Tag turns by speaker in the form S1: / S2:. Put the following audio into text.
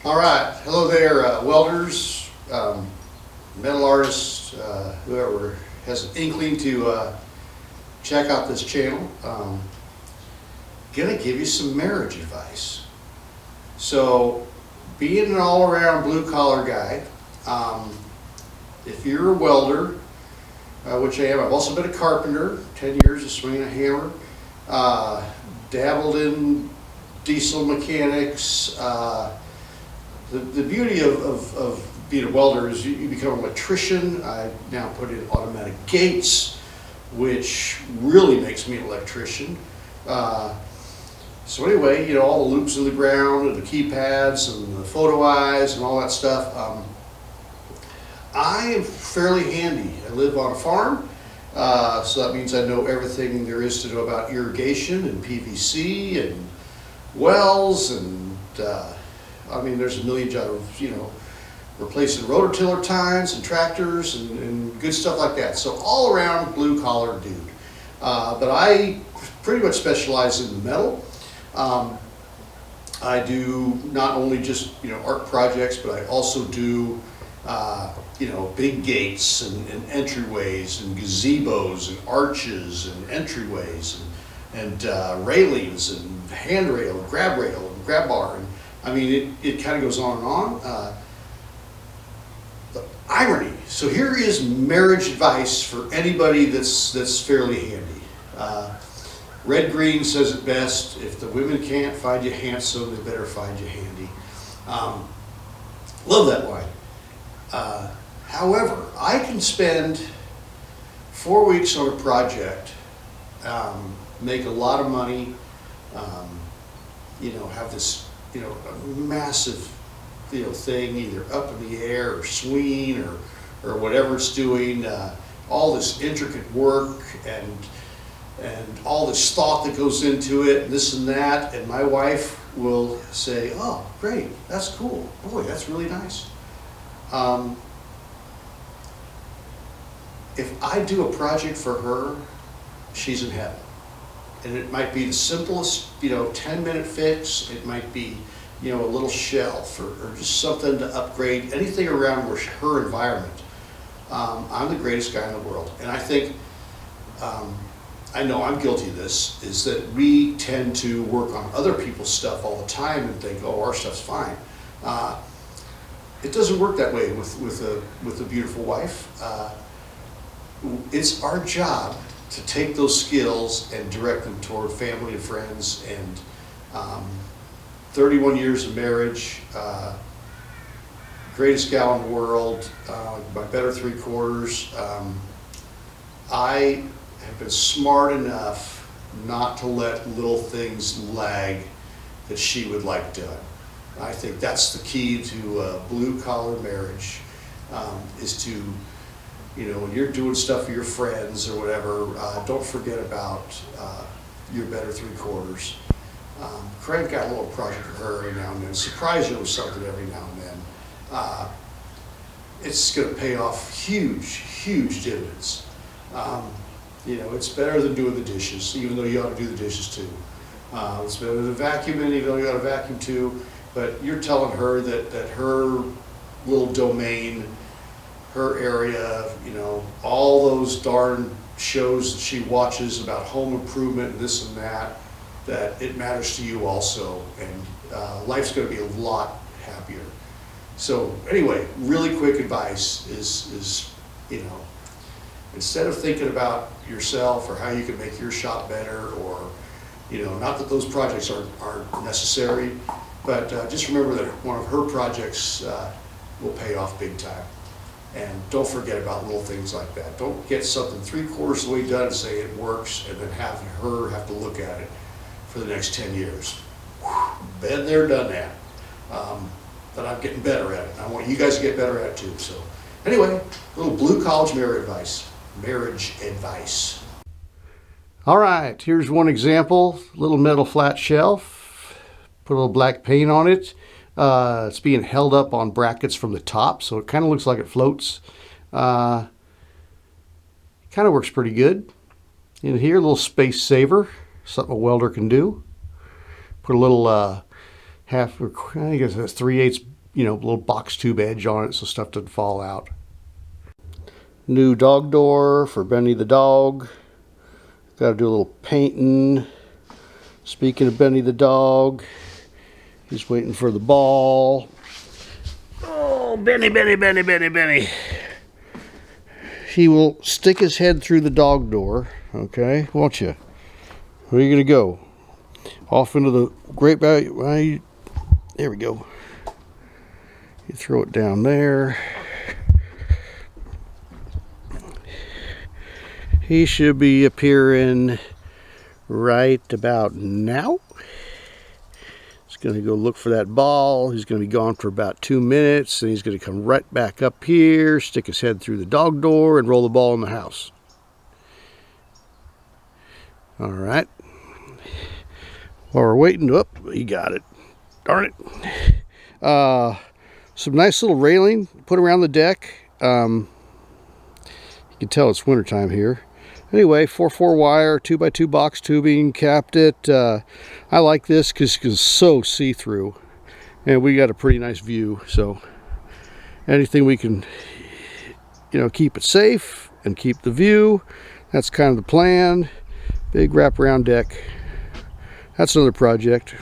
S1: All right, hello there, welders, metal artists, whoever has an inkling to check out this channel. Gonna give you some marriage advice. So, being an all-around blue-collar guy, if you're a welder, which I am, I've also been a carpenter, 10 years of swinging a hammer, dabbled in diesel mechanics. The beauty of being a welder is you become an electrician. I now put in automatic gates, which really makes me an electrician. So anyway, you know, all the loops in the ground and the keypads and the photo eyes and all that stuff. I am fairly handy. I live on a farm, so that means I know everything there is to know about irrigation and PVC and wells and I mean, there's a million jobs, you know, replacing rototiller tines and tractors and good stuff like that. So all around blue collar dude. But I pretty much specialize in the metal. I do not only just, you know, art projects, but I also do, you know, big gates and entryways and gazebos and arches and entryways and railings and handrail and grab bar. And I mean, it kind of goes on and on. The irony. So here is marriage advice for anybody that's fairly handy. Red Green says it best: if the women can't find you handsome, they better find you handy. Love that line. However, I can spend 4 weeks on a project, make a lot of money, you know, have this, you know, a massive, you know, thing either up in the air or swinging or whatever it's doing, all this intricate work and all this thought that goes into it, and this and that, and my wife will say, "Oh, great, that's cool. Boy, that's really nice." If I do a project for her, she's in heaven. And it might be the simplest, you know, 10-minute fix. It might be, you know, a little shelf or just something to upgrade, anything around her environment. I'm the greatest guy in the world. And I think, I know I'm guilty of this, is that we tend to work on other people's stuff all the time and think, oh, our stuff's fine. It doesn't work that way with a beautiful wife. It's our job to take those skills and direct them toward family and friends. And 31 years of marriage, greatest gal in the world, my better three quarters. I have been smart enough not to let little things lag that she would like done. I think that's the key to a blue collar marriage, is to, you know, when you're doing stuff for your friends or whatever, don't forget about your better three quarters. Crank out a little project for her every now and then. Surprise her with something every now and then. It's going to pay off huge dividends. You know, it's better than doing the dishes, even though you ought to do the dishes too. It's better than vacuuming, even though you ought to vacuum too. But you're telling her that her little domain, her area, you know, all those darn shows that she watches about home improvement and this and that it matters to you also, and life's going to be a lot happier. So anyway, really quick advice is, you know, instead of thinking about yourself or how you can make your shop better, or, you know, not that those projects aren't necessary, but just remember that one of her projects will pay off big time. And don't forget about little things like that. Don't get something 3/4 of the way done and say it works, and then have her have to look at it for the next 10 years. Been there, done that. But I'm getting better at it. I want you guys to get better at it too. So anyway, little blue college marriage advice. All right, here's one example. Little metal flat shelf. Put a little black paint on it. It's being held up on brackets from the top, so it kind of looks like it floats. Kind of works pretty good. In here, a little space saver, something a welder can do. Put a little
S2: I think it's a 3/8, little box tube edge on it so stuff doesn't fall out. New dog door for Benny the dog. Got to do a little painting. Speaking of Benny the dog, he's waiting for the ball. Oh, Benny, Benny, Benny, Benny, Benny. He will stick his head through the dog door, okay? Won't you? Where are you going to go? Off into the great value. There we go. You throw it down there. He should be appearing right about now. He's going to go look for that ball. He's going to be gone for about 2 minutes, and he's going to come right back up here, stick his head through the dog door, and roll the ball in the house. All right. While we're waiting, he got it. Darn it. Some nice little railing put around the deck. You can tell it's wintertime here. Anyway, 4x4 wire, 2x2 box tubing, capped it. I like this because it's so see-through. And we got a pretty nice view. So anything we can, keep it safe and keep the view. That's kind of the plan. Big wraparound deck. That's another project.